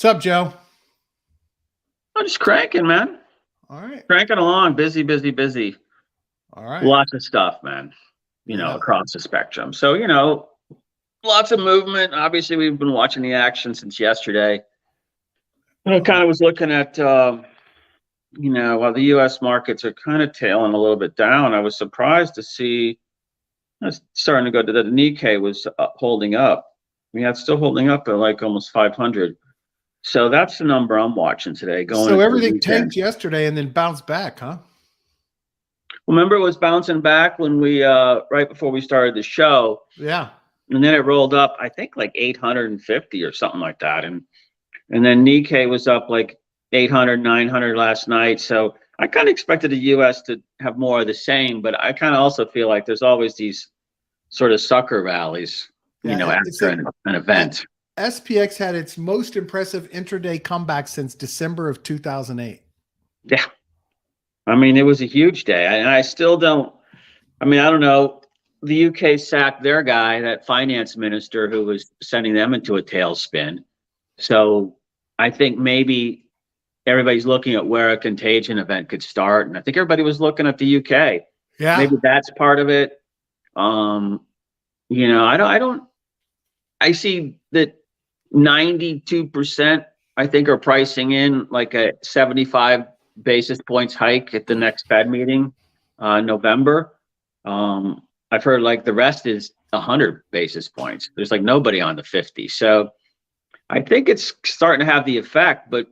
What's up, Joe? I'm just cranking, man. All right. Cranking along. Busy, busy, busy. All right. Lots of stuff, man, Yeah. across the spectrum. So, lots of movement. Obviously, we've been watching the action since yesterday. I kind of was looking at, while the U.S. markets are kind of tailing a little bit down, I was surprised to see it's starting to go to the Nikkei was holding up. Yeah, it's still holding up at like almost 500. So that's the number I'm watching today going So into the everything weekend. tanked yesterday and then bounced back, huh? Remember, it was bouncing back when we right before we started the show, Yeah. and then it rolled up, I think, like 850 or something like that, and then Nikkei was up like 800, 900 last night. So I kind of expected the U.S. to have more of the same, but I kind of also feel like there's always these sort of sucker rallies, Yeah. after an event. SPX had its most impressive intraday comeback since December of 2008. Yeah, I mean, it was a huge day, and I still don't. I mean, I don't know. The UK sacked their guy, that finance minister who was sending them into a tailspin. So I think maybe everybody's looking at where a contagion event could start, and I think everybody was looking at the UK. Yeah. Maybe that's part of it. I don't. I see that 92%, I think, are pricing in like a 75 basis points hike at the next Fed meeting, November. I've heard like the rest is 100 basis points. There's like nobody on the 50. So I think it's starting to have the effect. But,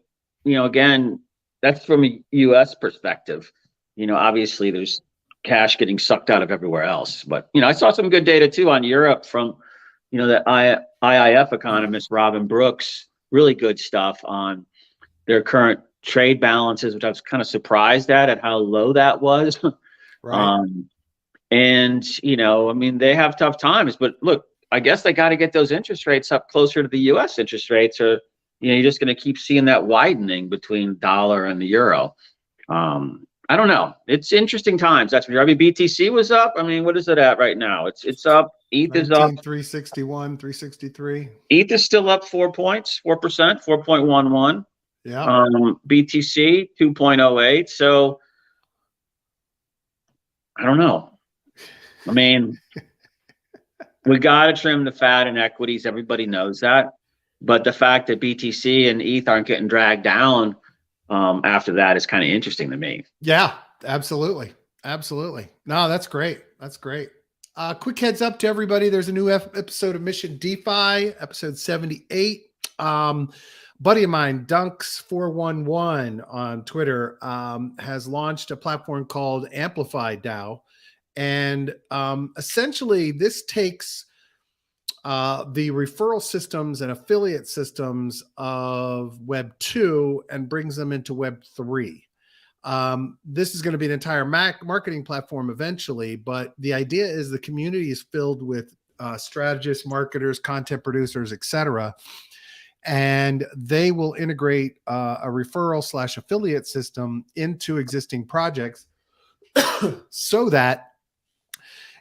again, that's from a U.S. perspective. Obviously there's cash getting sucked out of everywhere else. But, I saw some good data too on Europe from, the IIF economist, Robin Brooks, really good stuff on their current trade balances, which I was kind of surprised at how low that was. Right. And, I mean, they have tough times, but look, I guess they got to get those interest rates up closer to the U.S. interest rates, or, you're just going to keep seeing that widening between dollar and the euro. I don't know. It's interesting times. That's for sure. I mean, BTC was up. I mean, what is it at right now? It's up. ETH is up. 19,361, 363. ETH is still up 4 points, 4%, 4.11. Yeah. BTC 2.08. So I don't know. I mean, we got to trim the fat in equities. Everybody knows that. But the fact that BTC and ETH aren't getting dragged down after that is kind of interesting to me. Yeah, absolutely. Absolutely. No, that's great. That's great. Quick heads up to everybody. There's a new episode of Mission DeFi, episode 78. Buddy of mine, Dunks411 on Twitter, has launched a platform called Amplify DAO. And essentially, this takes the referral systems and affiliate systems of Web 2 and brings them into Web 3. This is going to be an entire marketing platform eventually, but the idea is the community is filled with strategists, marketers, content producers, etc. And they will integrate a referral / affiliate system into existing projects so that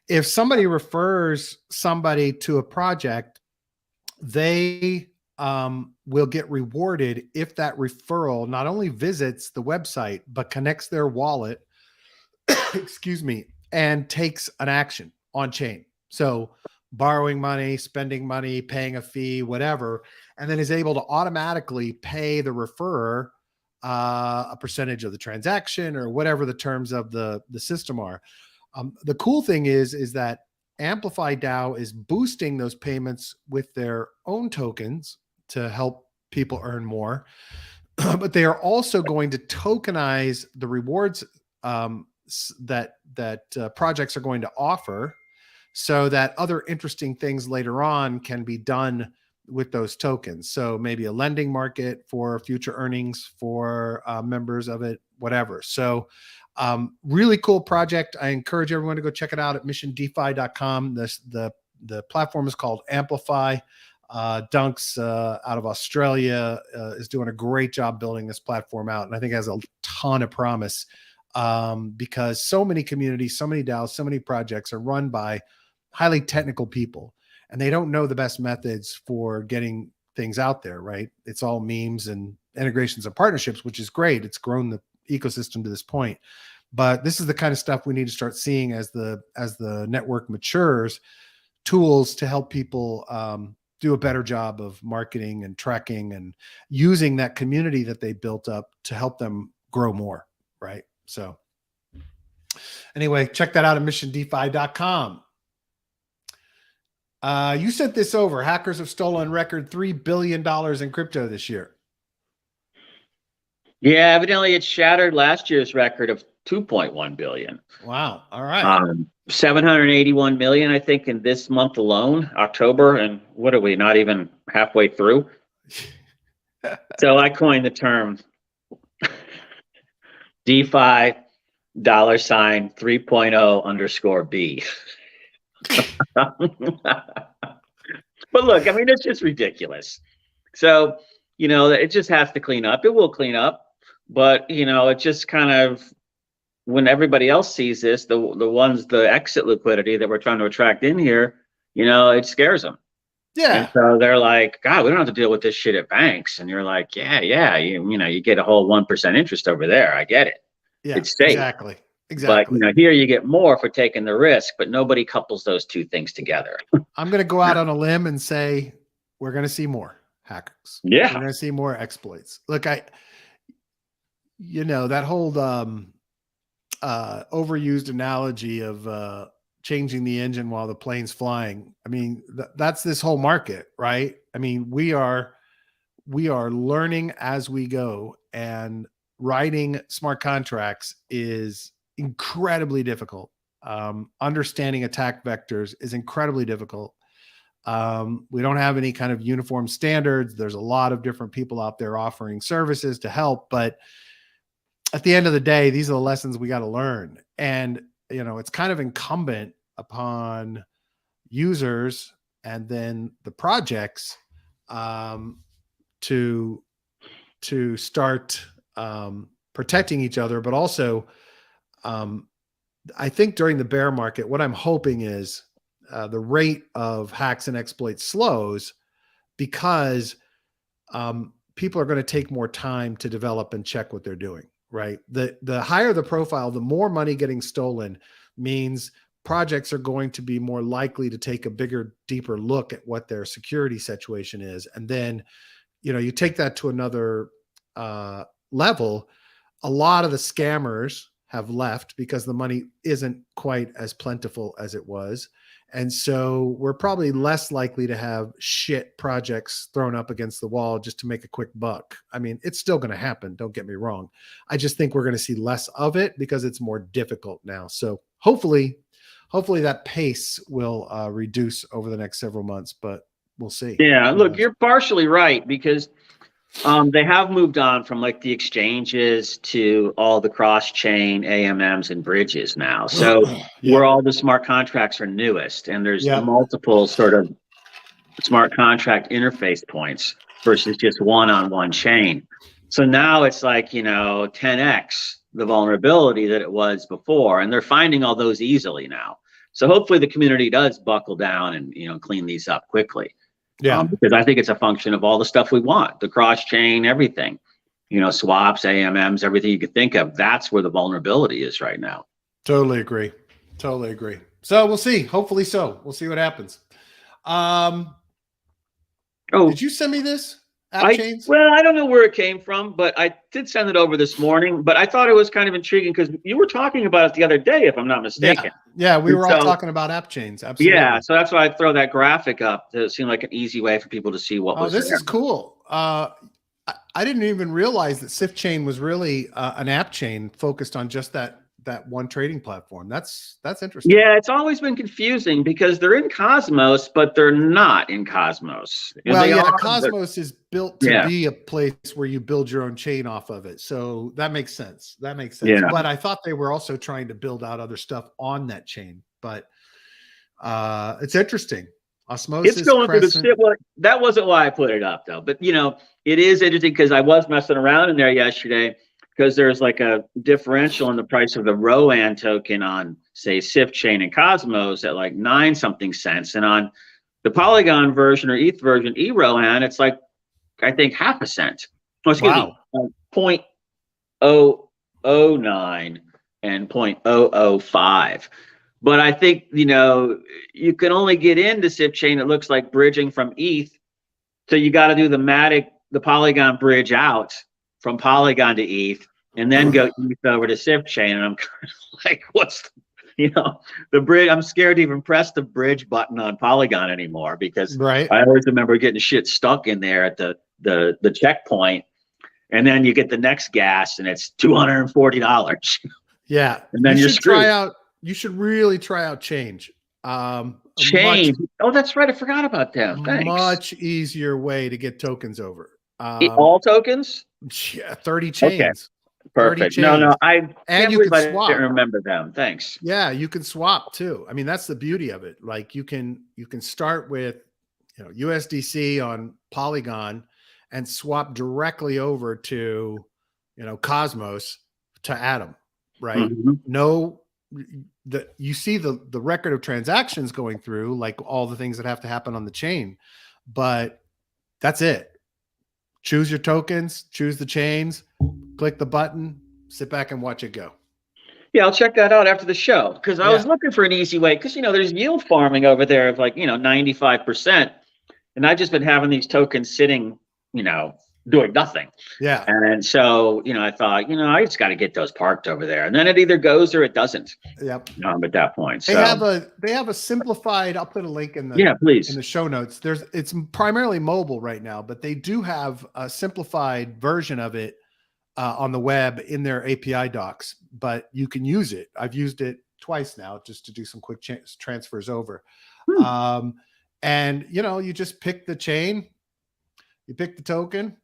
if somebody refers somebody to a project, they will get rewarded if that referral not only visits the website, but connects their wallet, excuse me, and takes an action on chain. So borrowing money, spending money, paying a fee, whatever, and then is able to automatically pay the referrer a percentage of the transaction or whatever the terms of the system are. The cool thing is that Amplify DAO is boosting those payments with their own tokens to help people earn more, but they are also going to tokenize the rewards that projects are going to offer, so that other interesting things later on can be done with those tokens. So maybe a lending market for future earnings for members of it, whatever. So really cool project. I encourage everyone to go check it out at missiondefi.com. The platform is called Amplify. Dunks out of Australia is doing a great job building this platform out, and I think has a ton of promise because so many communities, so many DAOs, so many projects are run by highly technical people, and they don't know the best methods for getting things out there, right? It's all memes and integrations and partnerships, which is great. It's grown the ecosystem to this point. But this is the kind of stuff we need to start seeing as the network matures, tools to help people do a better job of marketing and tracking and using that community that they built up to help them grow more, right? So anyway, check that out at missiondefi.com. You sent this over. Hackers have stolen record $3 billion in crypto this year. Yeah, evidently it shattered last year's record of 2.1 billion. Wow. All right. 781 million, I think, in this month alone, October. And what are we, not even halfway through? So I coined the term DeFi $3.0_B. But look, I mean, it's just ridiculous. So, you know, it just has to clean up. It will clean up. But, you know, it just kind of, when everybody else sees this, the exit liquidity that we're trying to attract in here, you know, it scares them. Yeah. And so they're like, God, we don't have to deal with this shit at banks. And you're like, yeah, you know, you get a whole 1% interest over there. I get it. Yeah, it's safe. Exactly. But, you know, here you get more for taking the risk, but nobody couples those two things together. I'm going to go out on a limb and say, we're going to see more hackers. Yeah. We're going to see more exploits. Look, you know, that whole overused analogy of changing the engine while the plane's flying. I mean, that's this whole market, right? I mean, we are learning as we go, and writing smart contracts is incredibly difficult. Understanding attack vectors is incredibly difficult. We don't have any kind of uniform standards. There's a lot of different people out there offering services to help, but at the end of the day, these are the lessons we got to learn. And, you know, it's kind of incumbent upon users and then the projects to start protecting each other. But also, I think during the bear market, what I'm hoping is the rate of hacks and exploits slows, because people are going to take more time to develop and check what they're doing. Right. The higher the profile, the more money getting stolen means projects are going to be more likely to take a bigger, deeper look at what their security situation is. And then, you know, you take that to another level. A lot of the scammers have left because the money isn't quite as plentiful as it was. And so we're probably less likely to have shit projects thrown up against the wall just to make a quick buck. I mean, it's still going to happen. Don't get me wrong. I just think we're going to see less of it because it's more difficult now. So hopefully that pace will reduce over the next several months, but we'll see. Yeah, look, you're partially right, because they have moved on from like the exchanges to all the cross-chain AMMs and bridges now. So where all the smart contracts are newest, and there's multiple sort of smart contract interface points versus just one-on-one chain. So now it's like, you know, 10x the vulnerability that it was before, and they're finding all those easily now. So hopefully the community does buckle down and, you know, clean these up quickly. Yeah, because I think it's a function of all the stuff we want, the cross chain, everything, you know, swaps, AMMs, everything you could think of. That's where the vulnerability is right now. Totally agree. Totally agree. So we'll see. Hopefully so. We'll see what happens. Did you send me this? Well, I don't know where it came from, but I did send it over this morning. But I thought it was kind of intriguing because you were talking about it the other day, if I'm not mistaken. Yeah, we were all talking about app chains. Absolutely. Yeah, so that's why I throw that graphic up. It seemed like an easy way for people to see what was this there. Is cool. I didn't even realize that Sift Chain was really an app chain focused on just that one trading platform. That's interesting. Yeah, it's always been confusing because they're in Cosmos, but they're not in Cosmos. Well, Cosmos is built to be a place where you build your own chain off of it. So that makes sense. Yeah. But I thought they were also trying to build out other stuff on that chain. But it's interesting. Osmosis. It's going through the shit. Well, that wasn't why I put it up, though. But, you know, it is interesting because I was messing around in there yesterday, because there's like a differential in the price of the Rowan token on, say, Sift Chain and Cosmos at like 9 something cents. And on the Polygon version or ETH version, eRowan, it's like I think half a cent. Oh, excuse Wow. me, 0.009 and 0.005. But I think, you can only get into SIP chain. It looks like bridging from ETH. So you got to do the Polygon bridge out from Polygon to ETH, and then go ETH over to SIP chain. And I'm kind of like, the bridge? I'm scared to even press the bridge button on Polygon anymore, because Right. I always remember getting shit stuck in there at the checkpoint, and then you get the next gas and it's $240. Yeah. And then you you're should screwed. you should really try out Change. Change. Oh, that's right. I forgot about them. Thanks. Much easier way to get tokens over. All tokens? Yeah, 30 chains. Perfect. 30 No, chains. I And can't you believe can I swap. didn't remember them. Thanks. Yeah, you can swap too. I mean, that's the beauty of it. Like you can start with USDC on Polygon and swap directly over to Cosmos to Atom, right? Mm-hmm. No, you see the record of transactions going through, like all the things that have to happen on the chain, but that's it. Choose your tokens, choose the chains, click the button, sit back and watch it go. Yeah, I'll check that out after the show, because I was looking for an easy way, because there's yield farming over there of 95%, and I've just been having these tokens sitting, doing nothing. Yeah. And so, I thought, I just got to get those parked over there, and then it either goes or it doesn't. Yep. At that point, they have a simplified. I'll put a link in the please in the show notes. It's primarily mobile right now, but they do have a simplified version of it on the web in their API docs. But you can use it. I've used it twice now just to do some quick transfers over. And you just pick the chain, you pick the token.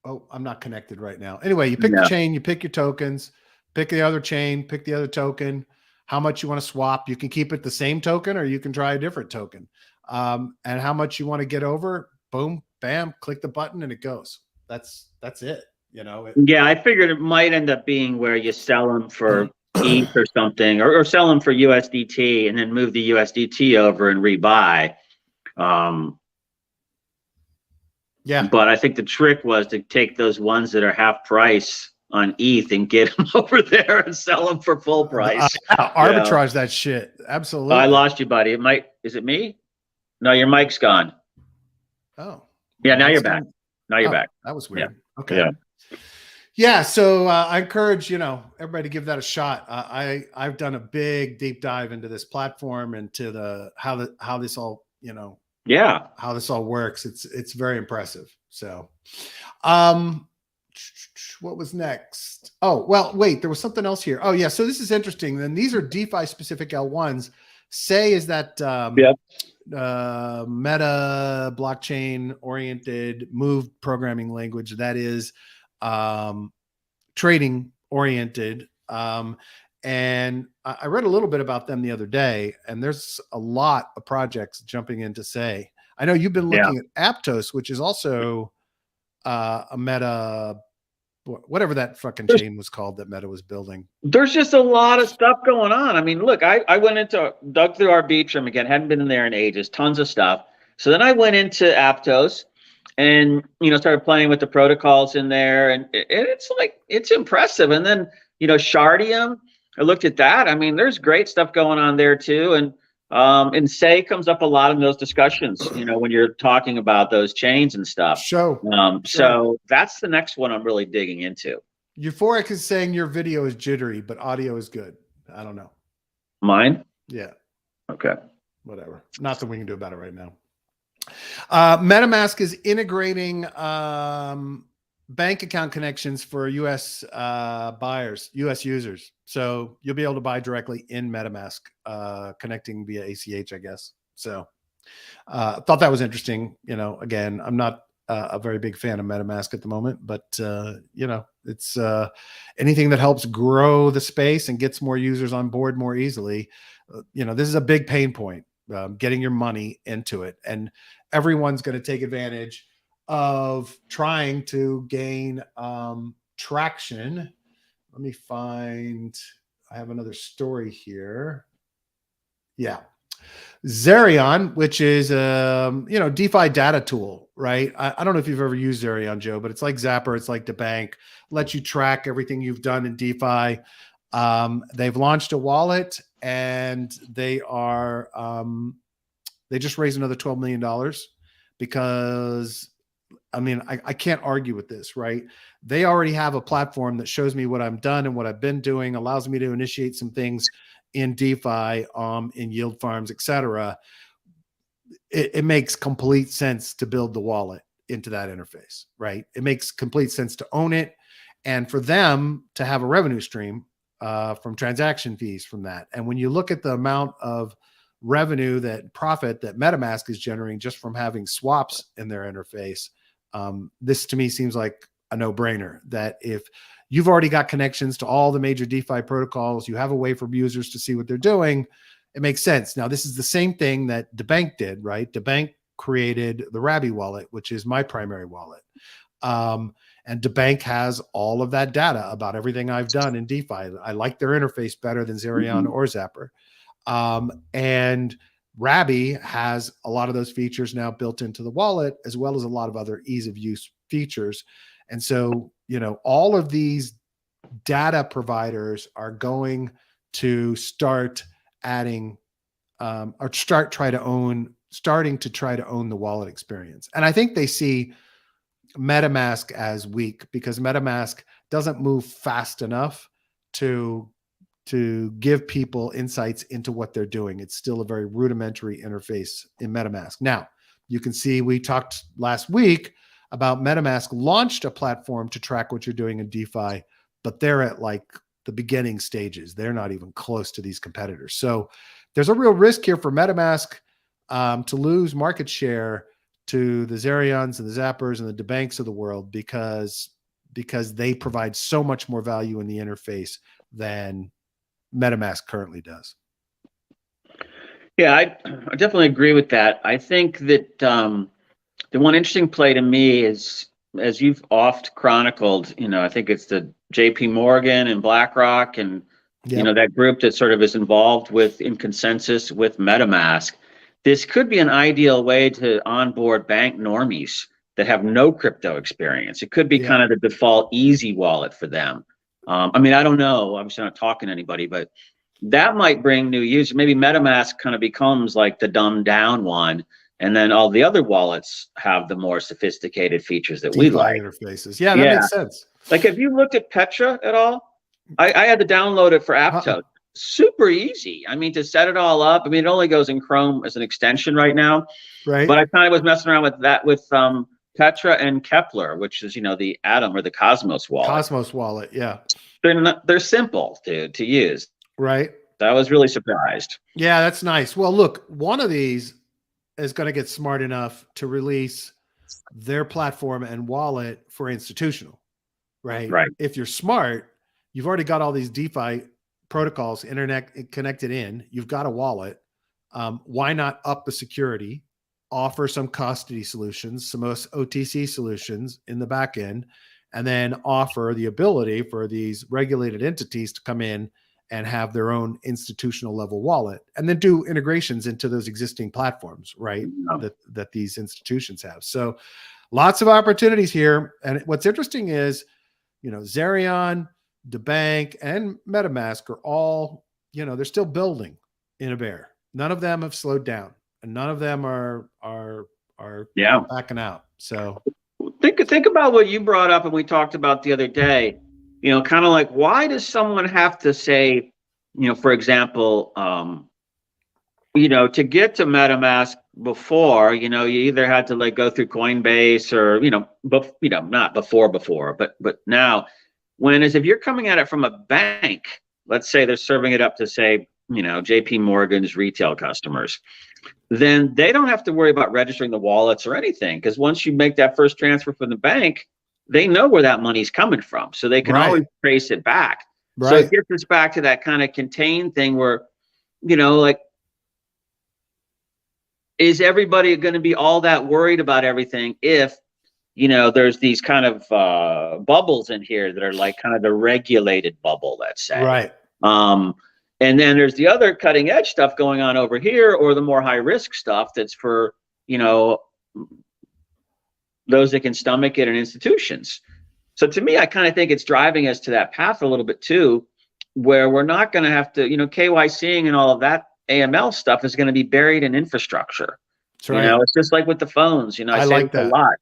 Oh, I'm not connected right now. Anyway, you pick the chain, you pick your tokens, pick the other chain, pick the other token, how much you want to swap. You can keep it the same token, or you can try a different token. And how much you want to get over, boom, bam, click the button and it goes. That's it. I figured it might end up being where you sell them for ETH or something, or sell them for USDT and then move the USDT over and rebuy. But I think the trick was to take those ones that are half price on ETH and get them over there and sell them for full price. Arbitrage that shit. Absolutely. I lost you, buddy. Is it me? No, your mic's gone. Oh. Yeah, now you're back. Now you're back. That was weird. Yeah. Okay. Yeah. So I encourage, everybody to give that a shot. I've done a big deep dive into this platform and to how this all, how this all works. It's very impressive. So, what was next? Oh, well, wait, there was something else here. Oh yeah. So this is interesting. Then these are DeFi specific L1s. Say is that, meta blockchain oriented moved programming language that is trading oriented. And I read a little bit about them the other day, and there's a lot of projects jumping into Say. I know you've been looking at Aptos, which is also a meta, whatever that fucking chain was called that Meta was building. There's just a lot of stuff going on. I mean, look, I dug through Arbitrum again, hadn't been in there in ages, tons of stuff. So then I went into Aptos and, started playing with the protocols in there, and it's impressive. And then, Shardium, I looked at that. I mean, there's great stuff going on there too. And Say comes up a lot in those discussions, when you're talking about those chains and stuff. So that's the next one I'm really digging into. Euphoric is saying your video is jittery, but audio is good. I don't know. Mine? Yeah. Okay. Whatever. Nothing we can do about it right now. MetaMask is integrating bank account connections for US buyers, US users. So you'll be able to buy directly in MetaMask, connecting via ACH, I guess. So thought that was interesting. Again, I'm not a very big fan of MetaMask at the moment, but it's anything that helps grow the space and gets more users on board more easily. This is a big pain point, getting your money into it, and everyone's going to take advantage of trying to gain traction. Let me find, I have another story here. Yeah. Zerion, which is DeFi data tool, right? I don't know if you've ever used Zerion, Joe, but it's like Zapper, it's like the bank, lets you track everything you've done in DeFi. They've launched a wallet, and they just raised another $12 million because, I can't argue with this, right? They already have a platform that shows me what I've done and what I've been doing, allows me to initiate some things in DeFi, in yield farms, etc. It makes complete sense to build the wallet into that interface, right? It makes complete sense to own it, and for them to have a revenue stream from transaction fees from that. And when you look at the amount of revenue, that profit that MetaMask is generating just from having swaps in their interface, this to me seems like a no-brainer. That if you've already got connections to all the major DeFi protocols, you have a way for users to see what they're doing, it makes sense. Now, this is the same thing that DeBank did, right? DeBank created the Rabby wallet, which is my primary wallet. And DeBank has all of that data about everything I've done in DeFi. I like their interface better than Zerion or Zapper. And Rabby has a lot of those features now built into the wallet, as well as a lot of other ease of use features. And so, all of these data providers are going to start adding, starting to try to own the wallet experience. And I think they see MetaMask as weak because MetaMask doesn't move fast enough to give people insights into what they're doing. It's still a very rudimentary interface in MetaMask. Now, you can see we talked last week about MetaMask launched a platform to track what you're doing in DeFi, but they're at like the beginning stages. They're not even close to these competitors. So there's a real risk here for MetaMask to lose market share to the Zerions and the Zappers and the DeBanks of the world because they provide so much more value in the interface than MetaMask currently does. Yeah, I definitely agree with that. I think that the one interesting play to me is, as you've oft chronicled, I think it's the JP Morgan and BlackRock and that group that sort of is involved in consensus with MetaMask. This could be an ideal way to onboard bank normies that have no crypto experience. It could be kind of the default easy wallet for them. I don't know. Obviously, I'm not talking to anybody, but that might bring new users. Maybe MetaMask kind of becomes like the dumbed down one, and then all the other wallets have the more sophisticated features that we like. Interfaces. Yeah, that makes sense. Like, have you looked at Petra at all? I had to download it for Apto. Super easy. To set it all up. It only goes in Chrome as an extension right now. Right. But I kind of was messing around with that with Petra and Kepler, which is the Atom or the Cosmos wallet. Cosmos wallet, yeah. They're simple to use. Right. I was really surprised. Yeah, that's nice. Well, look, one of these is going to get smart enough to release their platform and wallet for institutional, right? Right. If you're smart, you've already got all these DeFi protocols, internet connected in, you've got a wallet. Why not up the security, offer some custody solutions, some OTC solutions in the back end, and then offer the ability for these regulated entities to come in and have their own institutional level wallet, and then do integrations into those existing platforms, right? That these institutions have. So lots of opportunities here. And what's interesting is, Zerion, DeBank, and MetaMask are all, they're still building in a bear. None of them have slowed down, and none of them are backing out. So think about what you brought up and we talked about the other day. Kind of like, why does someone have to say, for example, to get to MetaMask before, you either had to go through Coinbase or, not before, but now, if you're coming at it from a bank, let's say they're serving it up to say, JP Morgan's retail customers, then they don't have to worry about registering the wallets or anything. Because once you make that first transfer from the bank, they know where that money's coming from. So they can always trace it back. Right. So it gets us back to that kind of contained thing where, is everybody going to be all that worried about everything if, there's these kind of bubbles in here that are like kind of the regulated bubble, let's say. Right. And then there's the other cutting edge stuff going on over here, or the more high risk stuff that's for, those that can stomach it in institutions. So to me, I kind of think it's driving us to that path a little bit too, where we're not going to have to, KYCing and all of that AML stuff is going to be buried in infrastructure. That's right. It's just like with the phones, I say like that a lot.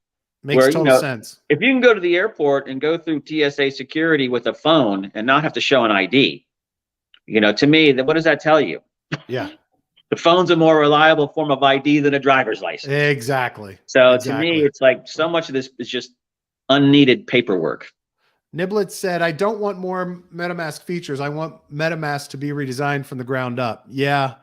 Makes total sense. If you can go to the airport and go through TSA security with a phone and not have to show an ID, to me, what does that tell you? Yeah. The phone's a more reliable form of ID than a driver's license. Exactly. So to me, it's like so much of this is just unneeded paperwork. Niblet said, I don't want more MetaMask features. I want MetaMask to be redesigned from the ground up. Yeah.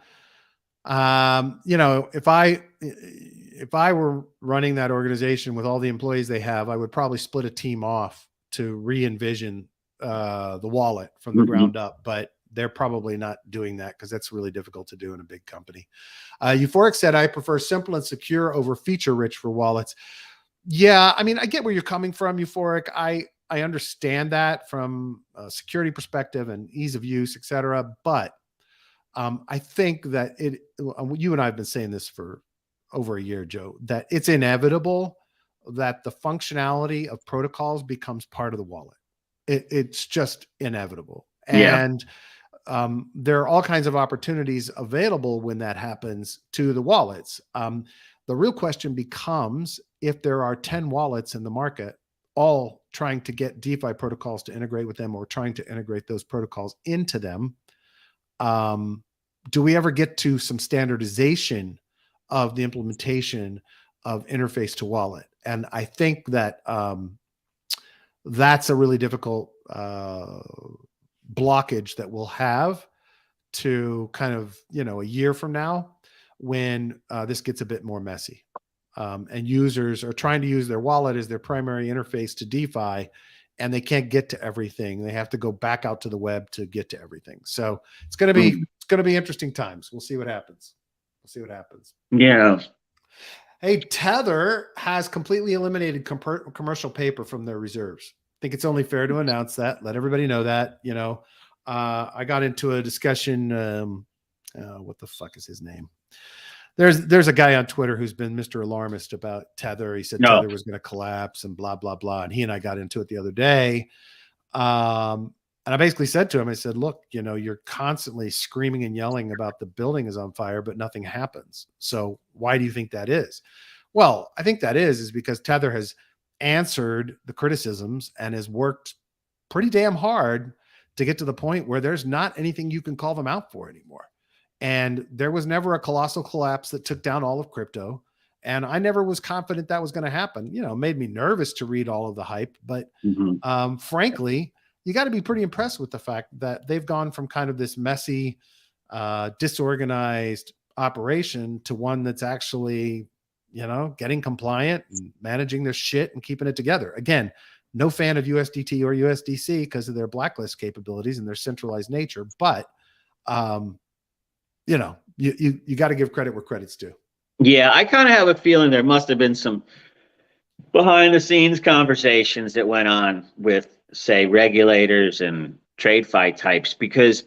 If I were running that organization with all the employees they have, I would probably split a team off to re-envision the wallet from the ground up, but they're probably not doing that because that's really difficult to do in a big company. Euphoric said, I prefer simple and secure over feature rich for wallets. Yeah, I mean, I get where you're coming from, Euphoric. I understand that from a security perspective and ease of use, et cetera. But I think that you and I have been saying this for over a year, Joe, that it's inevitable that the functionality of protocols becomes part of the wallet. It's just inevitable. And there are all kinds of opportunities available when that happens to the wallets. The real question becomes, if there are 10 wallets in the market, all trying to get DeFi protocols to integrate with them or trying to integrate those protocols into them, do we ever get to some standardization of the implementation of interface to wallet? And I think that that's a really difficult blockage that we'll have to kind of, a year from now when this gets a bit more messy. And users are trying to use their wallet as their primary interface to DeFi, and they can't get to everything. They have to go back out to the web to get to everything. So it's going to be interesting times. We'll see what happens. Yeah. Hey, Tether has completely eliminated commercial paper from their reserves. I think it's only fair to announce that, let everybody know that, I got into a discussion. What the fuck is his name? There's a guy on Twitter who's been Mr. Alarmist about Tether. He said Tether was going to collapse and blah, blah, blah. And he and I got into it the other day. And I basically said to him, I said, look, you're constantly screaming and yelling about the building is on fire, but nothing happens. So why do you think that is? Well, I think that is because Tether has answered the criticisms and has worked pretty damn hard to get to the point where there's not anything you can call them out for anymore. And there was never a colossal collapse that took down all of crypto. And I never was confident that was going to happen. It made me nervous to read all of the hype. But frankly, you got to be pretty impressed with the fact that they've gone from kind of this messy, disorganized operation to one that's actually, getting compliant and managing their shit and keeping it together. Again, no fan of USDT or USDC because of their blacklist capabilities and their centralized nature. But, you got to give credit where credit's due. Yeah, I kind of have a feeling there must have been some behind the scenes conversations that went on with, say, regulators and trade fight types, because,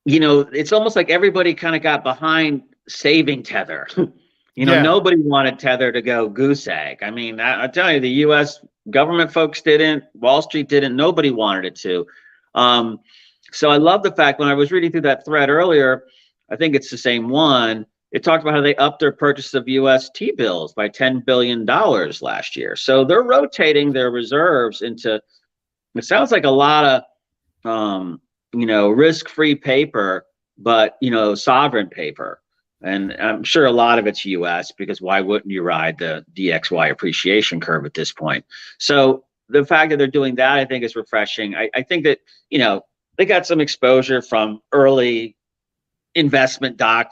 it's almost like everybody kind of got behind saving Tether. Nobody wanted Tether to go goose egg. I mean, I tell you, the U.S. government folks didn't, Wall Street didn't, nobody wanted it to. So I love the fact when I was reading through that thread earlier, I think it's the same one. It talked about how they upped their purchase of U.S. T-bills by $10 billion last year. So they're rotating their reserves into, it sounds like a lot of, risk-free paper, but, sovereign paper. And I'm sure a lot of it's U.S. because why wouldn't you ride the DXY appreciation curve at this point? So the fact that they're doing that, I think, is refreshing. I think that, they got some exposure from early investment doc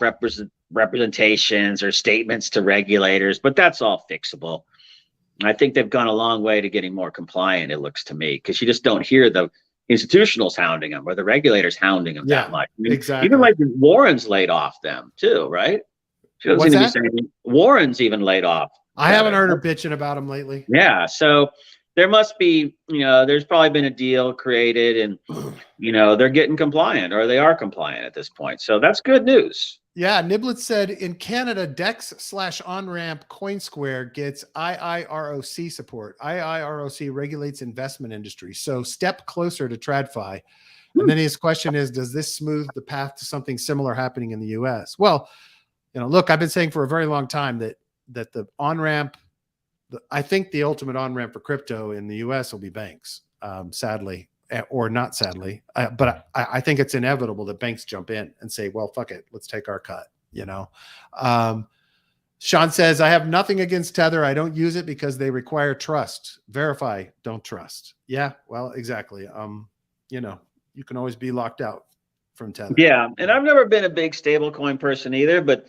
representations or statements to regulators, but that's all fixable. I think they've gone a long way to getting more compliant, it looks to me, because you just don't hear the institutionals hounding them or the regulators hounding them that much. I mean, exactly. Even like Warren's laid off them too, right? She doesn't seem to be saying Warren's even laid off. I haven't heard her bitching about him lately. Yeah. So, there must be, there's probably been a deal created and, they're getting compliant or they are compliant at this point. So that's good news. Yeah, Niblet said in Canada, DEX/OnRamp CoinSquare gets IIROC support. IIROC regulates investment industry. So step closer to TradFi. And then his question is, does this smooth the path to something similar happening in the US? Well, look, I've been saying for a very long time that the on-ramp, I think the ultimate on-ramp for crypto in the US will be banks, sadly. Or not sadly, but I think it's inevitable that banks jump in and say, well, fuck it, let's take our cut, Sean says, I have nothing against Tether. I don't use it because they require trust. Verify, don't trust. Yeah, well, exactly. You can always be locked out from Tether. Yeah, and I've never been a big stablecoin person either, but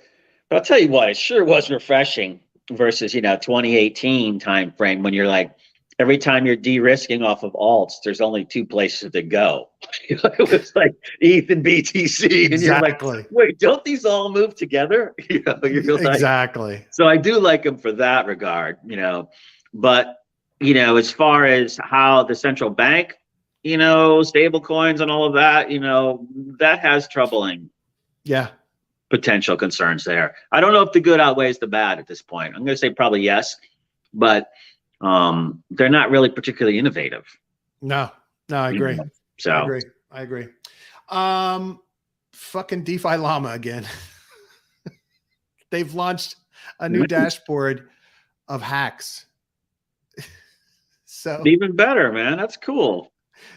I'll tell you what, it sure was refreshing versus, 2018 time frame when you're like, every time you're de-risking off of alts, there's only two places to go. It was like ETH and BTC. And exactly. You're like, wait, don't these all move together? You're like, exactly. So I do like them for that regard, But, as far as how the central bank, stable coins and all of that, that has troubling potential concerns there. I don't know if the good outweighs the bad at this point. I'm going to say probably yes, but they're not really particularly innovative. No, I agree. So I agree. Fucking DeFi Llama again. They've launched a new dashboard of hacks. So even better, man. That's cool.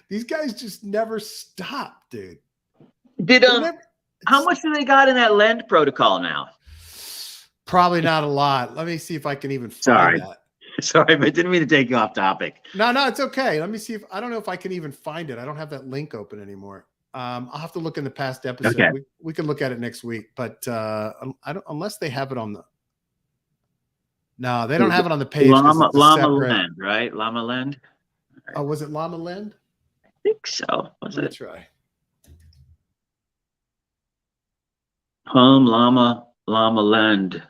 These guys just never stop, dude. How much do they got in that lend protocol now? Probably not a lot. Let me see if I can even find that. Sorry, but I didn't mean to take you off topic. No, it's okay. Let me see I don't know if I can even find it. I don't have that link open anymore. I'll have to look in the past episode. Okay. We can look at it next week, but I don't, unless they have it on no, they don't have it on the page. Llama Lend, right? Llama Lend. Right. Oh, was it Llama Lend? I think so. Let me try. Llama Lend.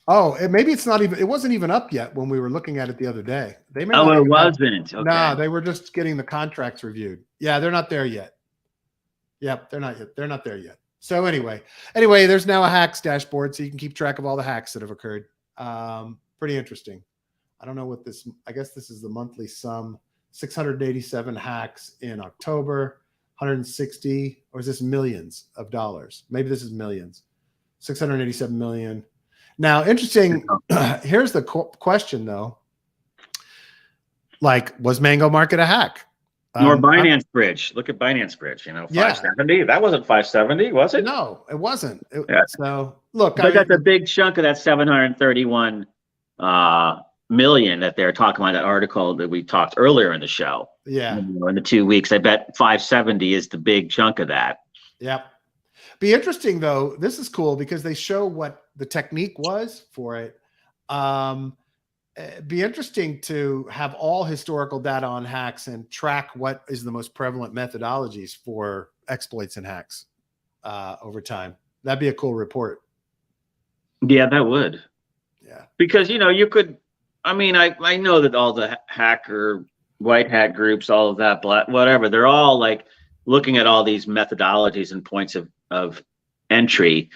Oh, maybe it's not even. It wasn't even up yet when we were looking at it the other day. They may. Oh, it wasn't. Okay. No, they were just getting the contracts reviewed. Yeah, they're not there yet. Yep, they're not yet. They're not there yet. So anyway, there's now a hacks dashboard, so you can keep track of all the hacks that have occurred. Pretty interesting. I don't know what this. I guess this is the monthly sum. 687 hacks in October. 160, or is this millions of dollars? Maybe this is millions. 687 million. Now, interesting. Here's the question, though. Like, was Mango Market a hack? Or Binance Bridge. Look at Binance Bridge. 570. Yeah. That wasn't 570, was it? No, it wasn't. Yeah. So look, but that's a big chunk of that 731 million that they're talking about. That article that we talked earlier in the show. Yeah. In the 2 weeks, I bet 570 is the big chunk of that. Yep. Be interesting though. This is cool because they show what the technique was for it. Be interesting to have all historical data on hacks and track what is the most prevalent methodologies for exploits and hacks over time. That'd be a cool report. Yeah, that would. Yeah. Because, you could, I know that all the hacker, white hat groups, all of that, whatever, they're all like looking at all these methodologies and points of entry,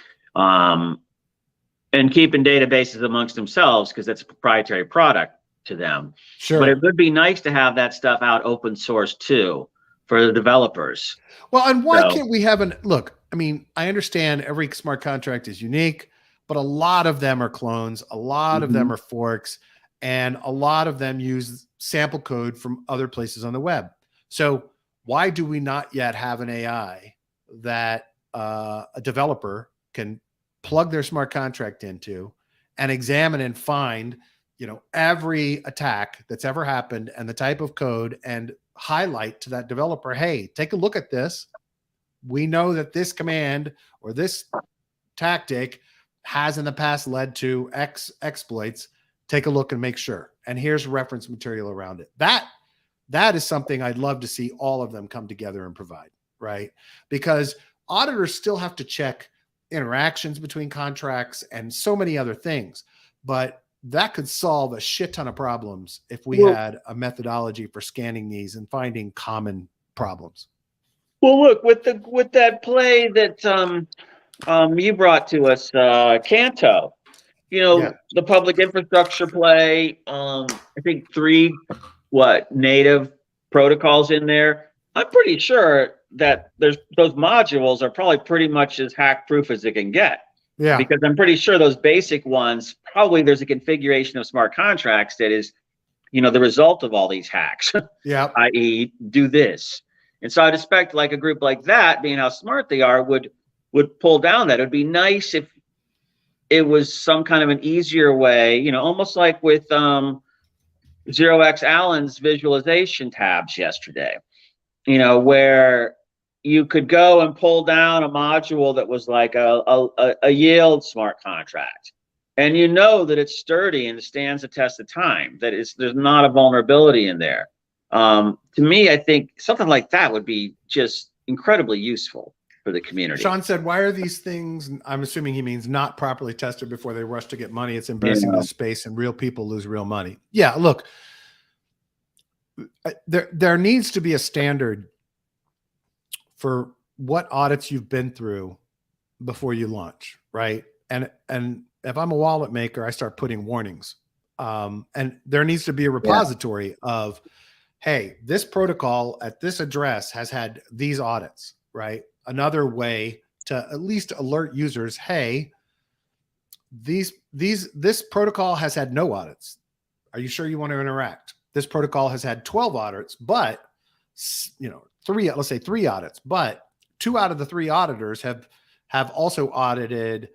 and keeping databases amongst themselves because that's a proprietary product to them. Sure. But it would be nice to have that stuff out open source too for the developers. Well, and why can't we have look, I understand every smart contract is unique, but a lot of them are clones, a lot of them are forks, and a lot of them use sample code from other places on the web. So why do we not yet have an AI that a developer can plug their smart contract into and examine and find, every attack that's ever happened and the type of code and highlight to that developer, hey, take a look at this. We know that this command or this tactic has in the past led to X exploits. Take a look and make sure. And here's reference material around it. That is something I'd love to see all of them come together and provide, right? Because auditors still have to check interactions between contracts and so many other things. But that could solve a shit ton of problems if we Well, had a methodology for scanning these and finding common problems. well, look, with that play that you brought to us, Canto. Yeah. The public infrastructure play. I think three native protocols in there. I'm pretty sure that those modules are probably pretty much as hack proof as it can get. Yeah. Because I'm pretty sure those basic ones, probably there's a configuration of smart contracts that is, the result of all these hacks. Yeah. i.e., do this. And so I'd expect like a group like that, being how smart they are, would pull down that. It would be nice if it was some kind of an easier way, almost like with 0x Allen's visualization tabs yesterday, where you could go and pull down a module that was like a yield smart contract. And that it's sturdy and stands the test of time, there's not a vulnerability in there. To me, I think something like that would be just incredibly useful for the community. Sean said, why are these things, I'm assuming he means not properly tested before they rush to get money? It's embarrassing to the space and real people lose real money. Yeah, look, there needs to be a standard for what audits you've been through before you launch, right? And if I'm a wallet maker, I start putting warnings. And there needs to be a repository of, hey, this protocol at this address has had these audits, right? Another way to at least alert users, hey, this protocol has had no audits. Are you sure you want to interact? This protocol has had 12 audits, but let's say three audits, but 2 out of the 3 auditors have also audited,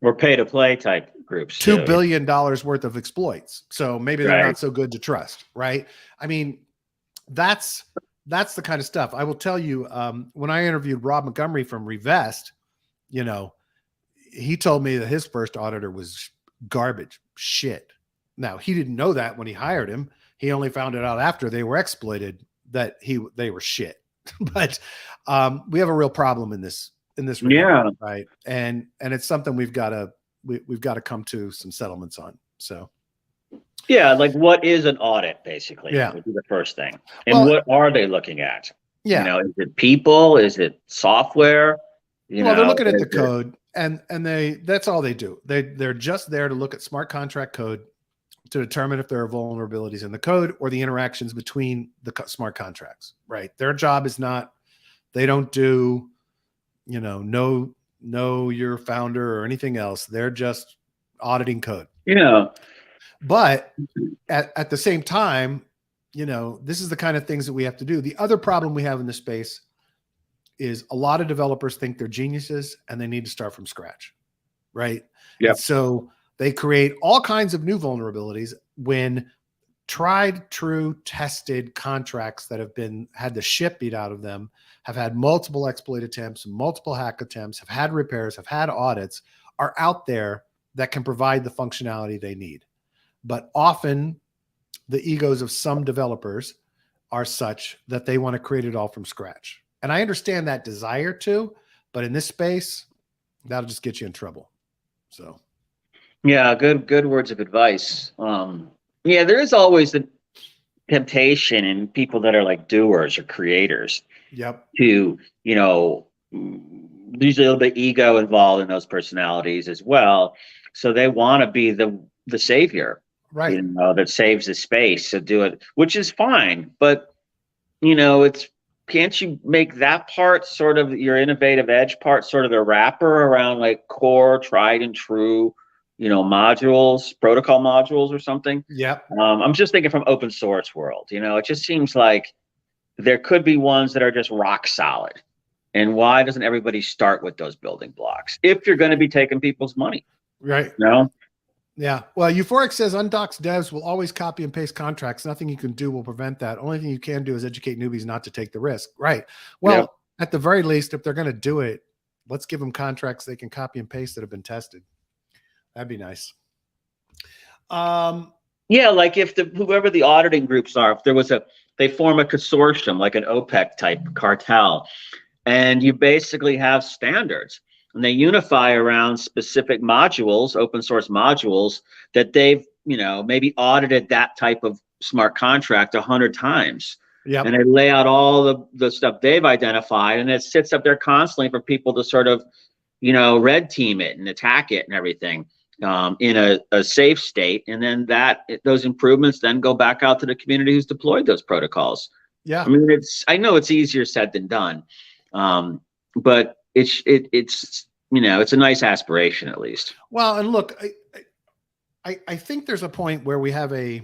or pay to play type groups. $2 billion worth of exploits. So maybe they're not so good to trust, right? I mean, that's the kind of stuff. I will tell you, when I interviewed Rob Montgomery from Revest, he told me that his first auditor was garbage shit. Now, he didn't know that when he hired him. He only found it out after they were exploited that they were shit. But we have a real problem in this regard, right? And it's something we've got to come to some settlements on. So like what is an audit basically? Would be the first thing. And what are they looking at? Is it people? Is it software? They're looking at the code and that's all they do. They're just there to look at smart contract code to determine if there are vulnerabilities in the code or the interactions between the smart contracts, right? Their job is not, they don't do, know your founder or anything else. They're just auditing code. But at the same time, this is the kind of things that we have to do. The other problem we have in this space is a lot of developers think they're geniuses and they need to start from scratch, right? Yeah. So they create all kinds of new vulnerabilities when tried, true, tested contracts that have had the shit beat out of them, have had multiple exploit attempts, multiple hack attempts, have had repairs, have had audits, are out there that can provide the functionality they need. But often the egos of some developers are such that they want to create it all from scratch. And I understand that desire to, but in this space, that'll just get you in trouble. So. Yeah, good words of advice. There is always the temptation in people that are like doers or creators. Yep. To, usually a little bit ego involved in those personalities as well. So they want to be the savior, right? That saves the space to do it, which is fine. But can't you make that part sort of your innovative edge part, sort of the wrapper around like core, tried and true, modules, protocol modules or something? Yeah. I'm just thinking from open source world, it just seems like there could be ones that are just rock solid. And why doesn't everybody start with those building blocks if you're going to be taking people's money? Right. Yeah. Well, Euphoric says undocs devs will always copy and paste contracts. Nothing you can do will prevent that. Only thing you can do is educate newbies not to take the risk. Right. Well, at the very least, if they're going to do it, let's give them contracts they can copy and paste that have been tested. That'd be nice. Like if whoever the auditing groups are, if they form a consortium, like an OPEC type cartel, and you basically have standards. and they unify around specific modules, open source modules that they've, maybe audited that type of smart contract 100 times. Yep. And they lay out all the stuff they've identified, and it sits up there constantly for people to sort of, red team it and attack it and everything in a safe state. And then those improvements then go back out to the community who's deployed those protocols. Yeah. I mean, I know it's easier said than done, but it's it's a nice aspiration at least. Well, and look, I think there's a point where we have a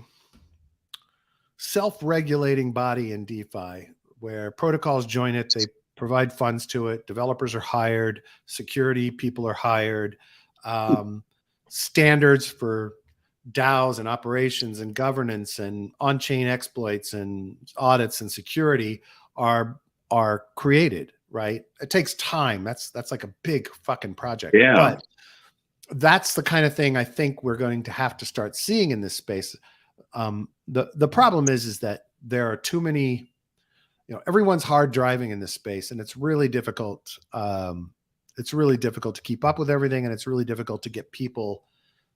self-regulating body in DeFi where protocols join it, they provide funds to it, developers are hired, security people are hired, standards for DAOs and operations and governance and on-chain exploits and audits and security are created, right? It takes time. That's like a big fucking project. Yeah. But that's the kind of thing I think we're going to have to start seeing in this space. The problem is that there are too many, everyone's hard driving in this space, and it's really difficult. It's really difficult to keep up with everything, and it's really difficult to get people.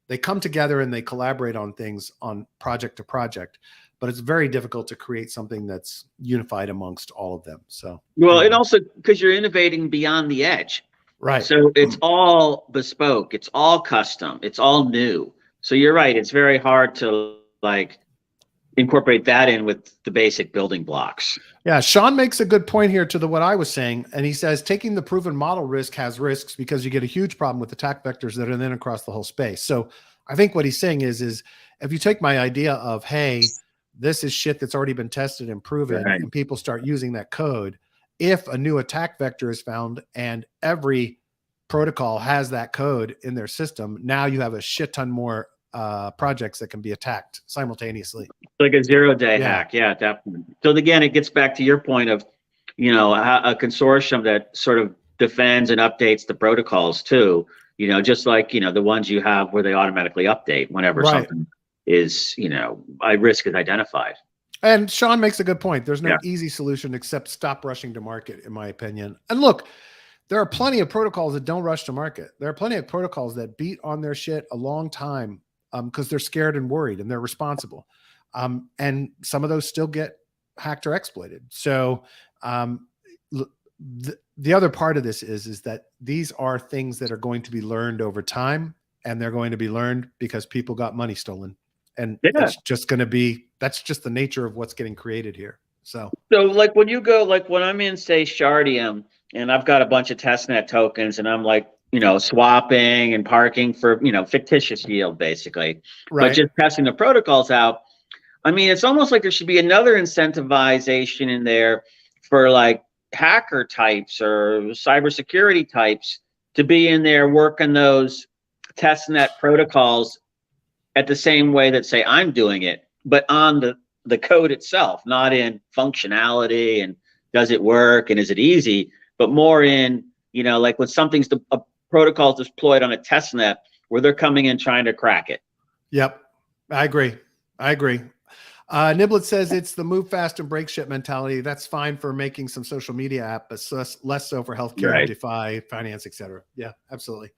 They come together and they collaborate on things on project to project, but it's very difficult to create something that's unified amongst all of them. So, well, and also because you're innovating beyond the edge, right? So it's all bespoke, it's all custom, it's all new. So you're right; it's very hard to incorporate that in with the basic building blocks. Yeah, Sean makes a good point here to what I was saying, and he says taking the proven model risk has risks because you get a huge problem with attack vectors that are then across the whole space. So I think what he's saying is if you take my idea of, hey, this is shit that's already been tested and proven, right, and people start using that code, if a new attack vector is found and every protocol has that code in their system, now you have a shit ton more projects that can be attacked simultaneously. Like a 0-day hack. Yeah, definitely. So again, it gets back to your point of, a consortium that sort of defends and updates the protocols too, just like, the ones you have where they automatically update whenever something is, a risk is identified. And Sean makes a good point. There's no easy solution except stop rushing to market, in my opinion. And look, there are plenty of protocols that don't rush to market. There are plenty of protocols that beat on their shit a long time because they're scared and worried and they're responsible. And some of those still get hacked or exploited. So the other part of this is that these are things that are going to be learned over time, and they're going to be learned because people got money stolen. And it's just going to be, that's just the nature of what's getting created here. So when you go, when I'm in, say, Shardium, and I've got a bunch of testnet tokens, and I'm swapping and parking for, fictitious yield, basically, right, but just testing the protocols out. I mean, it's almost like there should be another incentivization in there for hacker types or cybersecurity types to be in there working those testnet protocols at the same way that, say, I'm doing it, but on the code itself, not in functionality and does it work and is it easy, but more in, when something's a protocol is deployed on a testnet where they're coming in trying to crack it. Yep. I agree. Niblet says it's the move fast and break shit mentality. That's fine for making some social media app, but less so for healthcare, right, DeFi, finance, etc. Yeah, absolutely.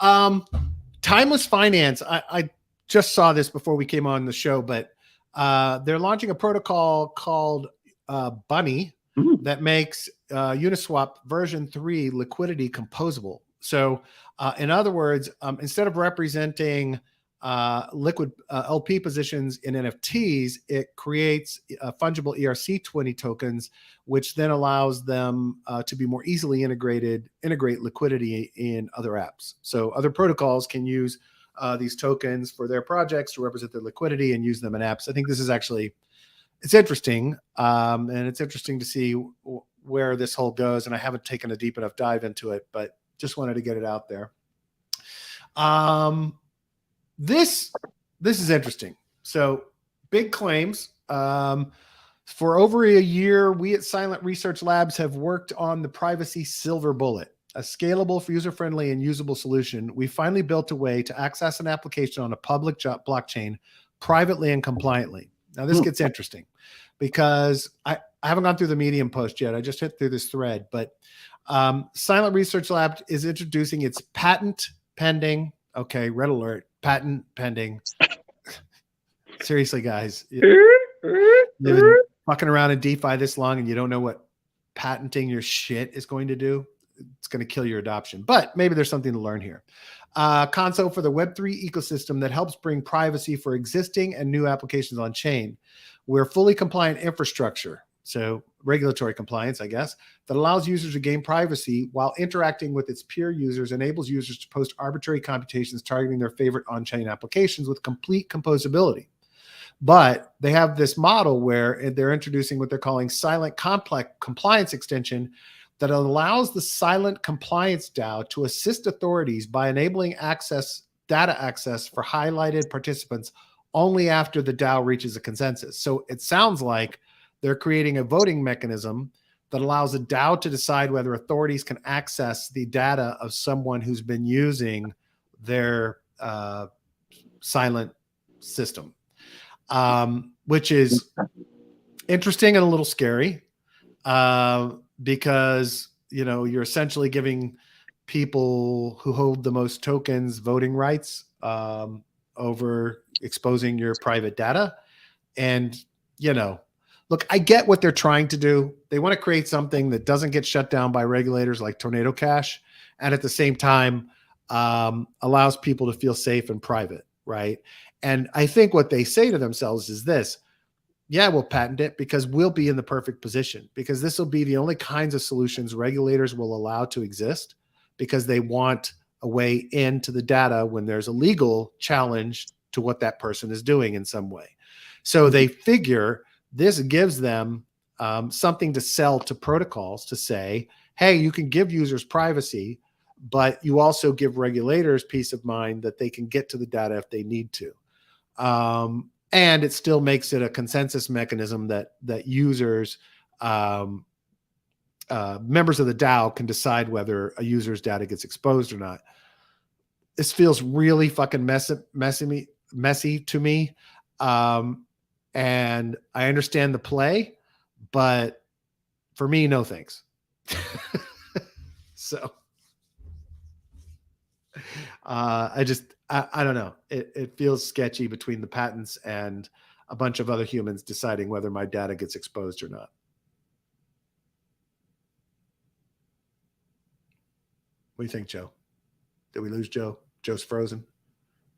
Timeless Finance. I just saw this before we came on the show, but they're launching a protocol called Bunny that makes Uniswap version 3 liquidity composable. So in other words, instead of representing liquid LP positions in NFTs, it creates fungible ERC20 tokens, which then allows them to be more easily integrate liquidity in other apps. So other protocols can use these tokens for their projects to represent their liquidity and use them in apps. I think this is actually, it's interesting. And it's interesting to see where this whole goes. And I haven't taken a deep enough dive into it, but just wanted to get it out there. This is interesting. So big claims. For over a year, we at Silent Research Labs have worked on the privacy silver bullet, a scalable, user-friendly, and usable solution. We finally built a way to access an application on a public blockchain privately and compliantly. Now this gets interesting because I haven't gone through the Medium post yet. I just hit through this thread, but Silent Research Lab is introducing its patent pending. Okay, red alert. Patent pending. Seriously, guys, you've been fucking around in DeFi this long and you don't know what patenting your shit is going to do. It's going to kill your adoption, but maybe there's something to learn here. Console for the Web3 ecosystem that helps bring privacy for existing and new applications on chain. We're fully compliant infrastructure, so regulatory compliance, I guess, that allows users to gain privacy while interacting with its peer users, enables users to post arbitrary computations targeting their favorite on-chain applications with complete composability. But they have this model where they're introducing what they're calling silent complex compliance extension that allows the silent compliance DAO to assist authorities by enabling data access for highlighted participants only after the DAO reaches a consensus. So it sounds like they're creating a voting mechanism that allows a DAO to decide whether authorities can access the data of someone who's been using their silent system, which is interesting and a little scary. Because, you know, you're essentially giving people who hold the most tokens voting rights over exposing your private data. And, you know, look, I get what they're trying to do. They want to create something that doesn't get shut down by regulators like Tornado Cash, and at the same time allows people to feel safe and private, right? And I think what they say to themselves is this: yeah, we'll patent it because we'll be in the perfect position, because this will be the only kinds of solutions regulators will allow to exist, because they want a way into the data when there's a legal challenge to what that person is doing in some way. So they figure this gives them something to sell to protocols to say, hey, you can give users privacy, but you also give regulators peace of mind that they can get to the data if they need to. And it still makes it a consensus mechanism that users, members of the DAO can decide whether a user's data gets exposed or not. This feels really fucking messy to me. And I understand the play, but for me, no thanks. So I don't know. It feels sketchy between the patents and a bunch of other humans deciding whether my data gets exposed or not. What do you think, Joe? Did we lose Joe? Joe's frozen.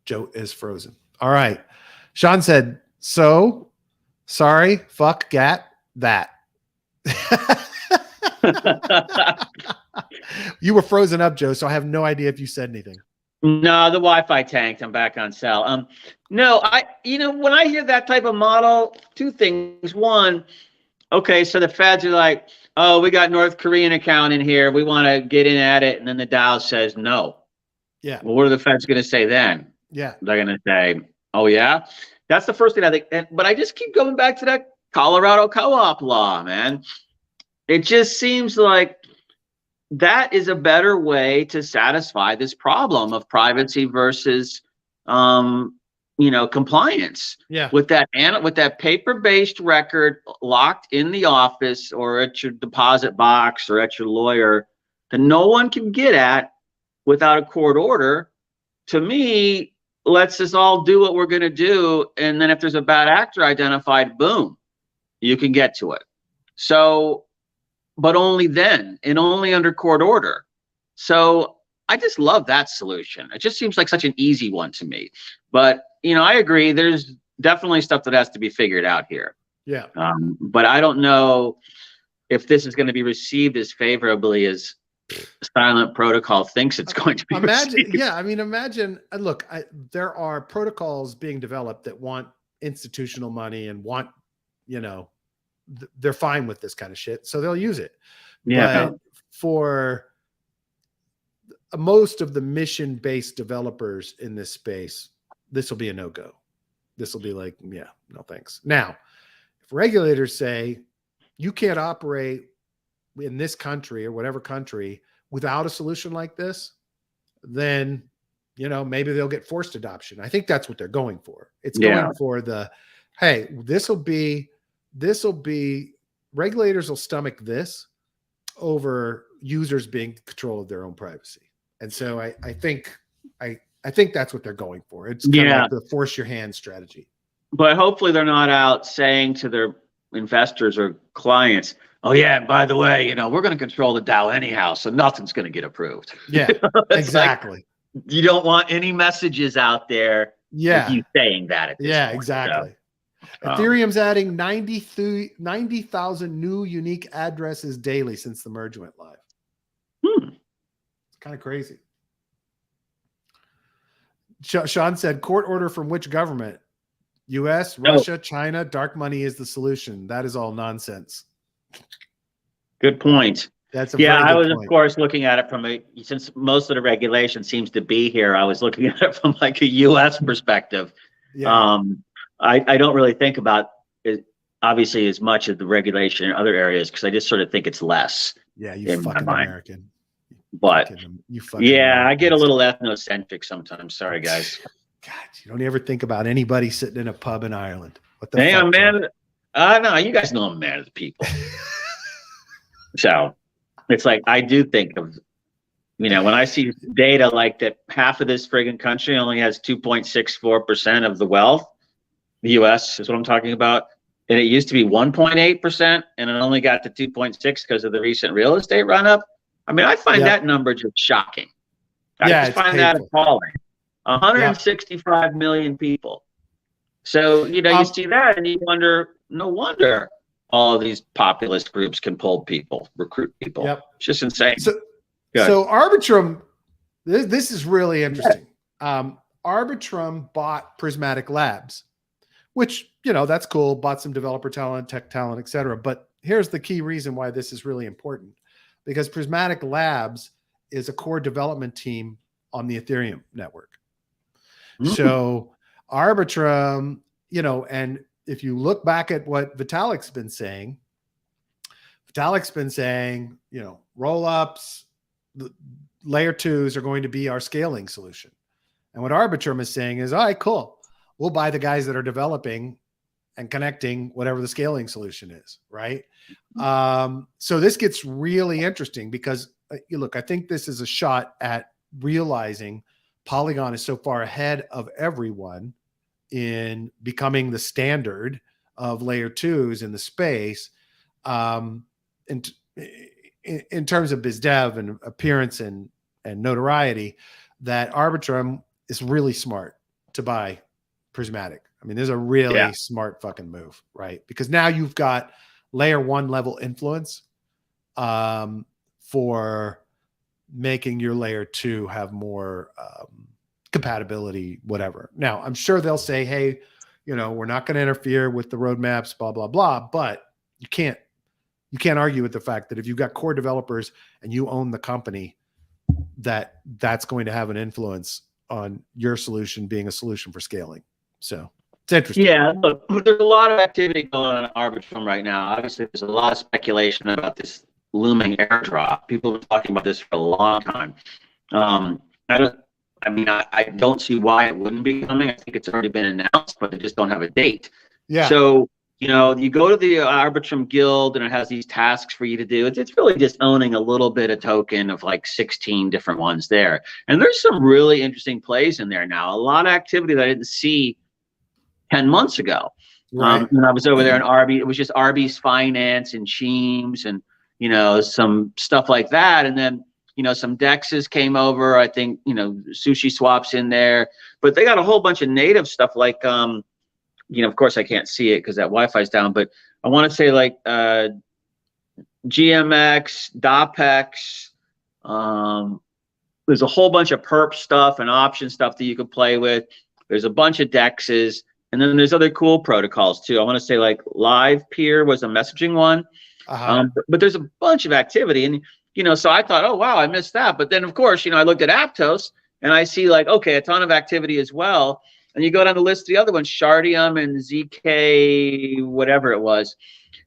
Joe is frozen. All right. Sean said, so sorry, fuck, gat, that. You were frozen up, Joe, so I have no idea if you said anything. No, the Wi-Fi tanked. I'm back on cell. No, when I hear that type of model, two things. One, okay, so the feds are like, oh, we got North Korean account in here. We want to get in at it. And then the DAO says no. Yeah. Well, what are the feds going to say then? Yeah. They're going to say, oh, yeah. That's the first thing I think. But I just keep going back to that Colorado co-op law, man. It just seems like that is a better way to satisfy this problem of privacy versus, compliance. Yeah. With that paper-based record locked in the office or at your deposit box or at your lawyer that no one can get at without a court order, to me, let's just all do what we're going to do. And then if there's a bad actor identified, boom, you can get to it. So, but only then, and only under court order. So I just love that solution. It just seems like such an easy one to me. But, I agree. There's definitely stuff that has to be figured out here. Yeah. But I don't know if this is going to be received as favorably as Silent Protocol thinks it's going to be received. Yeah, imagine, look, there are protocols being developed that want institutional money and want, they're fine with this kind of shit, so they'll use it. Yeah. But for most of the mission-based developers in this space, this will be a no-go. This will be like, yeah, no thanks. Now, if regulators say you can't operate in this country or whatever country without a solution like this, then, maybe they'll get forced adoption. I think that's what they're going for. It's going for the, hey, this will be regulators will stomach this over users being in control of their own privacy. And so I think that's what they're going for. It's kind of like the force your hand strategy. But hopefully they're not out saying to their investors or clients, oh yeah, by the way, we're going to control the DAO anyhow, so nothing's going to get approved. Yeah, exactly. Like, you don't want any messages out there with you saying that at this point. Exactly. So, Ethereum's adding 90,000 new unique addresses daily since the merge went live. It's kind of crazy. Sean said, court order from which government? US, Russia, China, dark money is the solution. That is all nonsense. Good point. That's a I was of course looking at it from since most of the regulation seems to be here, I was looking at it from like a US perspective. Yeah. I don't really think about it obviously as much of the regulation in other areas because I just sort of think it's less. Yeah, you fucking American. But I get a little ethnocentric sometimes. Sorry, guys. God, you don't ever think about anybody sitting in a pub in Ireland. What the fuck? Man. No, you guys know I'm a man of the people. So it's like I do think of, when I see data like that, half of this friggin' country only has 2.64% of the wealth. The U.S. is what I'm talking about. And it used to be 1.8%, and it only got to 2.6 because of the recent real estate run up. I mean, I find that number just shocking. I just find that appalling. 165 million people. So, you see that and you wonder, no wonder all of these populist groups can pull people, recruit people. Yep. It's just insane. So Arbitrum, this is really interesting. Arbitrum bought Prismatic Labs, which, that's cool. Bought some developer talent, tech talent, et cetera. But here's the key reason why this is really important. Because Prismatic Labs is a core development team on the Ethereum network. So Arbitrum, and if you look back at what Vitalik's been saying, roll-ups, layer 2s are going to be our scaling solution. And what Arbitrum is saying is, all right, cool. We'll buy the guys that are developing and connecting whatever the scaling solution is, right? So this gets really interesting because, I think this is a shot at realizing Polygon is so far ahead of everyone in becoming the standard of layer 2s in the space, in terms of biz dev and appearance and notoriety, that Arbitrum is really smart to buy Prismatic. I mean, there's a really smart fucking move, right? Because now you've got layer 1 level influence for making your layer 2 have more compatibility, whatever. Now, I'm sure they'll say, hey, we're not going to interfere with the roadmaps, blah, blah, blah. But you can't argue with the fact that if you've got core developers and you own the company, that's going to have an influence on your solution being a solution for scaling. So it's interesting. Yeah, look, there's a lot of activity going on in Arbitrum right now. Obviously, there's a lot of speculation about this looming airdrop. People have been talking about this for a long time. I don't see why it wouldn't be coming. I think it's already been announced, but they just don't have a date. Yeah. So, you go to the Arbitrum Guild and it has these tasks for you to do. It's really just owning a little bit of token of like 16 different ones there. And there's some really interesting plays in there now. A lot of activity that I didn't see 10 months ago. Right. When I was over there in Arby, it was just Arby's Finance and Sheems and, some stuff like that. And then, some DEXs came over. I think, Sushi Swap's in there. But they got a whole bunch of native stuff like, of course I can't see it because that Wi-Fi's down. But I want to say like GMX, DOPEX. There's a whole bunch of perp stuff and option stuff that you could play with. There's a bunch of DEXs. And then there's other cool protocols too. I want to say like Live Peer was a messaging one. But there's a bunch of activity. And, so I thought, oh, wow, I missed that. But then, of course, I looked at Aptos and I see like, okay, a ton of activity as well. And you go down the list of the other ones, Shardium and ZK, whatever it was,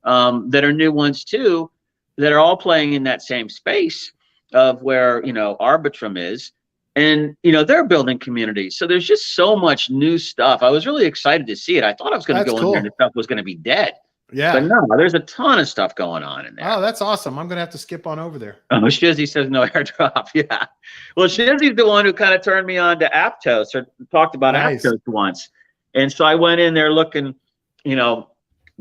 that are new ones too, that are all playing in that same space of where, Arbitrum is. And, they're building communities. So there's just so much new stuff. I was really excited to see it. I thought I was going to go in there and the stuff was going to be dead. Yeah. But no, there's a ton of stuff going on in there. Oh, that's awesome. I'm going to have to skip on over there. Oh, Shizzy says no airdrop. Yeah. Well, Shizzy's the one who kind of turned me on to Aptos, or talked about Nice. Aptos once. And so I went in there looking,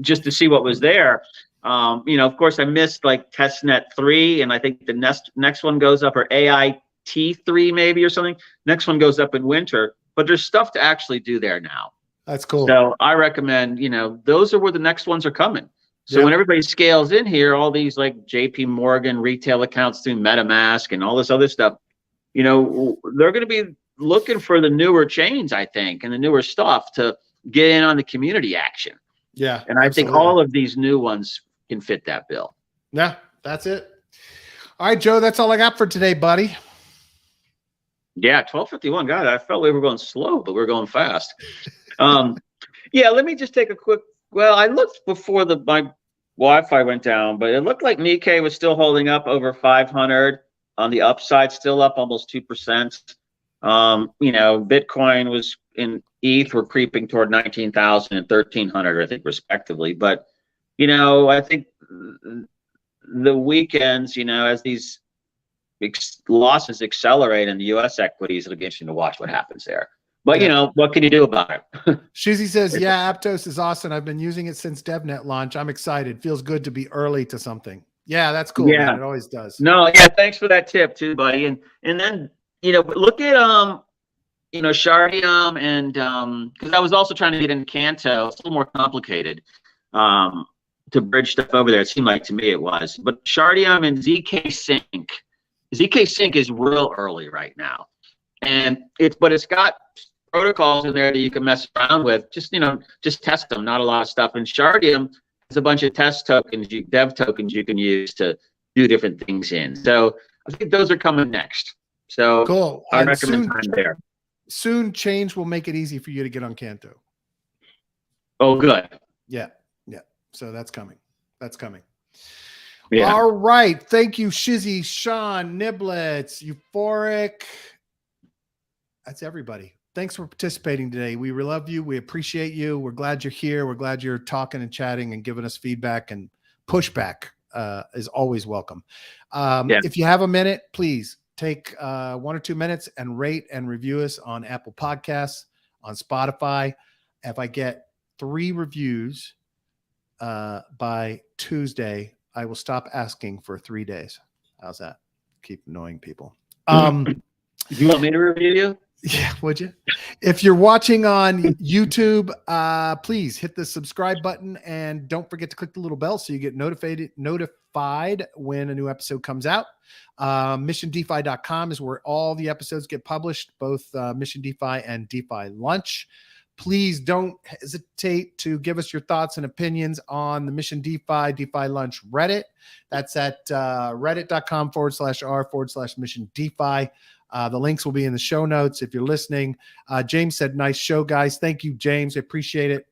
just to see what was there. Of course, I missed like testnet 3, and I think the next one goes up, or AIT3 maybe, or something. Next one goes up in winter, but there's stuff to actually do there now. That's cool. So I recommend, those are where the next ones are coming. So when everybody scales in here, all these like JP Morgan retail accounts through MetaMask and all this other stuff, they're going to be looking for the newer chains, I think, and the newer stuff to get in on the community action. Yeah. And I think all of these new ones can fit that bill. Yeah, that's it. All right, Joe, that's all I got for today, buddy. Yeah, 12:51. God, I felt we were going slow, but we're going fast. Let me just take a quick. Well, I looked before my Wi-Fi went down, but it looked like Nikkei was still holding up over 500 on the upside, still up almost 2%. Bitcoin was in ETH were creeping toward 19,000 and 1,300, I think, respectively. But I think the weekends, as these losses accelerate in the U.S. equities, it'll be interesting to watch what happens there. But what can you do about it? Shizzy says, yeah, Aptos is awesome. I've been using it since DevNet launch. I'm excited. Feels good to be early to something. Yeah, that's cool. Yeah, man. It always does. No, yeah, thanks for that tip too, buddy. And then look at Shardium, and because I was also trying to get into Canto. It's a little more complicated to bridge stuff over there. It seemed like to me it was. But Shardium and ZK Sync. ZK Sync is real early right now. And it's got protocols in there that you can mess around with. Just test them, not a lot of stuff. And Shardium is a bunch of test tokens, dev tokens you can use to do different things in. So I think those are coming next. So cool. I recommend time there. Soon change will make it easy for you to get on Canto. Oh, good. Yeah. So that's coming. Yeah. All right. Thank you, Shizzy, Sean, Niblets, Euphoric. That's everybody. Thanks for participating today. We love you. We appreciate you. We're glad you're here. We're glad you're talking and chatting and giving us feedback, and pushback is always welcome. If you have a minute, please take 1 or 2 minutes and rate and review us on Apple Podcasts, on Spotify. If I get 3 reviews by Tuesday, I will stop asking for 3 days. How's that? Keep annoying people. Do you want me to review you? Yeah, would you? If you're watching on YouTube, please hit the subscribe button, and don't forget to click the little bell so you get notified when a new episode comes out. MissionDefi.com is where all the episodes get published, both Mission DeFi and DeFi Lunch. Please don't hesitate to give us your thoughts and opinions on the Mission DeFi Lunch Reddit. That's at reddit.com/r/Mission DeFi. The links will be in the show notes if you're listening. James said, nice show, guys. Thank you, James. I appreciate it.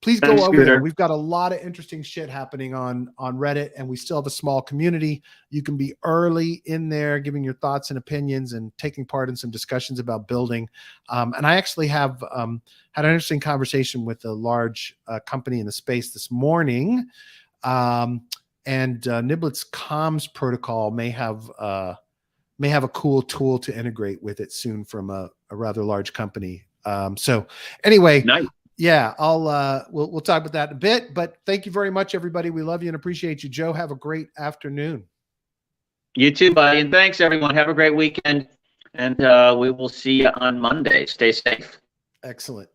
Please go over there. We've got a lot of interesting shit happening on Reddit, and we still have a small community. You can be early in there, giving your thoughts and opinions and taking part in some discussions about building. And I actually have had an interesting conversation with a large company in the space this morning. And Niblet's comms protocol may have a cool tool to integrate with it soon from a rather large company. So anyway, nice. Yeah, we'll talk about that in a bit, but thank you very much, everybody. We love you and appreciate you. Joe, have a great afternoon. You too, buddy. And thanks, everyone. Have a great weekend. And we will see you on Monday. Stay safe. Excellent.